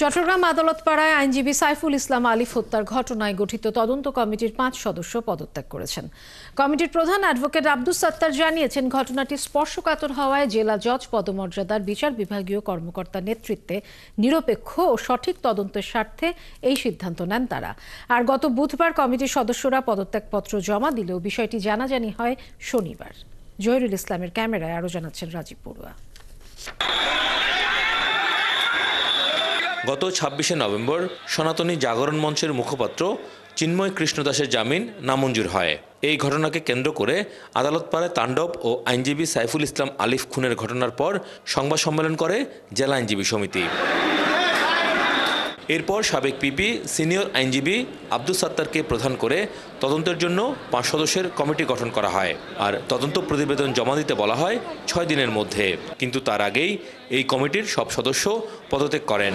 চট্টগ্রাম আদালত পাড়ায় আইনজীবী সাইফুল ইসলাম আলিফ হত্যার ঘটনায় গঠিত তদন্ত কমিটির 5 সদস্য পদত্যাগ করেছেন। কমিটির প্রধান অ্যাডভোকেট আব্দুস সাত্তার জানিয়েছেন, ঘটনাটি স্পর্শকাতর হওয়ায় জেলা জজ পদমর্যাদার বিচার বিভাগীয় কর্মকর্তার নেতৃত্বে নিরপেক্ষ ও সঠিক তদন্তের স্বার্থে এই সিদ্ধান্ত নেন তারা। আর গত বুধবার কমিটির সদস্যরা পদত্যাগপত্র জমা দিলেও বিষয়টি জানাজানি হয় শনিবার। জহিরুল ইসলামের ক্যামেরায় আরও জানাচ্ছেন রাজীব বড়ুয়া। গত 26শে নভেম্বর সনাতনী জাগরণ মঞ্চের মুখপাত্র চিন্ময় কৃষ্ণ দাসের জামিন নামঞ্জুর হয়। এই ঘটনাকে কেন্দ্র করে আদালত পাড়ায় তাণ্ডব ও আইনজীবী সাইফুল ইসলাম আলিফ খুনের ঘটনার পর সংবাদ সম্মেলন করে জেলা আইনজীবী সমিতি। এরপর সাবেক পিপি সিনিয়র আইনজীবী আব্দুস সাত্তারকে প্রধান করে তদন্তের জন্য 5 সদস্যের কমিটি গঠন করা হয়। আর তদন্ত প্রতিবেদন জমা দিতে বলা হয় 6 দিনের মধ্যে। কিন্তু তার আগেই এই কমিটির সব সদস্য পদত্যাগ করেন।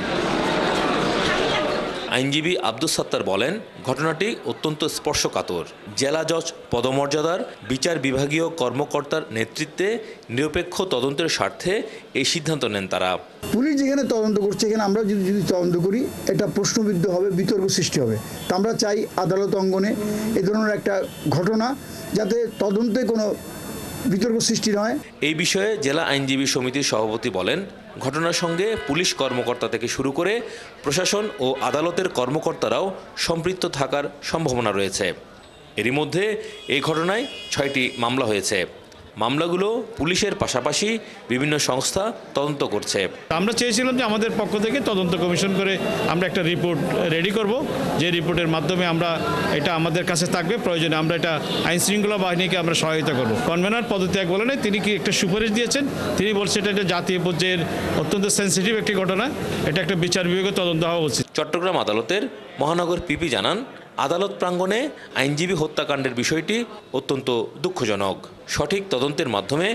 আইনজীবী আব্দুস সাত্তার বলেন, ঘটনাটি অত্যন্ত স্পর্শকাতর। জেলা জজ পদমর্যাদার বিচার বিভাগীয় কর্মকর্তার নেতৃত্বে নিরপেক্ষ তদন্তের স্বার্থে এই সিদ্ধান্ত নেন তারা। পুলিশ যেখানে তদন্ত করছে, এখানে আমরা যদি তদন্ত করি, এটা প্রশ্নবিদ্ধ হবে, বিতর্ক সৃষ্টি হবে। তা আমরা চাই আদালত অঙ্গনে এ ধরনের একটা ঘটনা যাতে তদন্তে কোনো বিতর্ক সৃষ্টি হয়। এই বিষয়ে জেলা আইনজীবী সমিতির সভাপতি বলেন, ঘটনার সঙ্গে পুলিশ কর্মকর্তা থেকে শুরু করে প্রশাসন ও আদালতের কর্মকর্তারাও সম্পৃক্ত থাকার সম্ভাবনা রয়েছে। এরই মধ্যে এই ঘটনায় 6টি মামলা হয়েছে। মামলাগুলো পুলিশের পাশাপাশি বিভিন্ন সংস্থা তদন্ত করছে। আমরা চেয়েছিলাম যে আমাদের পক্ষ থেকে তদন্ত কমিশন করে আমরা একটা রিপোর্ট রেডি করব, যে রিপোর্টের মাধ্যমে আমরা এটা আমাদের কাছে থাকবে, প্রয়োজনে আমরা এটা আইন শৃঙ্খলা বাহিনীকে আমরা সহায়তা করব। কনভেনার পদত্যাগ বলে নাই, তিনি কি একটা সুপারিশ দিয়েছেন, তিনি বলছেন এটা একটা জাতীয় পর্যায়ের অত্যন্ত সেন্সিটিভ একটি ঘটনা, এটা একটা বিচার বিভাগীয় তদন্ত হওয়া উচিত। চট্টগ্রাম আদালতের মহানগর পিপি জানান, আদালত প্রাঙ্গণে আইনজীবী হত্যাকাণ্ডের বিষয়টি অত্যন্ত দুঃখজনক। সঠিক তদন্তের মাধ্যমে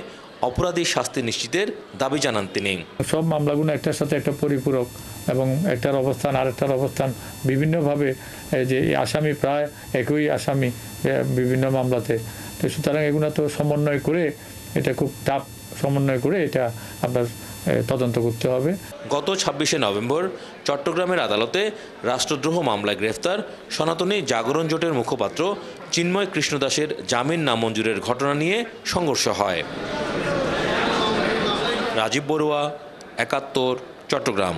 অপরাধী শাস্তি নিশ্চিতের দাবি জানান তিনি। সব মামলাগুলো একটার সাথে একটা পরিপূরক এবং একটার অবস্থান আরেকটার অবস্থান বিভিন্নভাবে, যে আসামি প্রায় একই আসামি বিভিন্ন মামলাতে, তো সুতরাং এগুলো তো সমন্বয় করে, এটা খুব টাফ সমন্বয় করে এটা আপনার তদন্ত করতে হবে। গত 26শে নভেম্বর চট্টগ্রামের আদালতে রাষ্ট্রদ্রোহ মামলায় গ্রেফতার সনাতনী জাগরণ জোটের মুখপাত্র চিন্ময় কৃষ্ণ দাসের জামিন নামঞ্জুরের ঘটনা নিয়ে সংঘর্ষ হয়। রাজীব বড়ুয়া, 71, চট্টগ্রাম।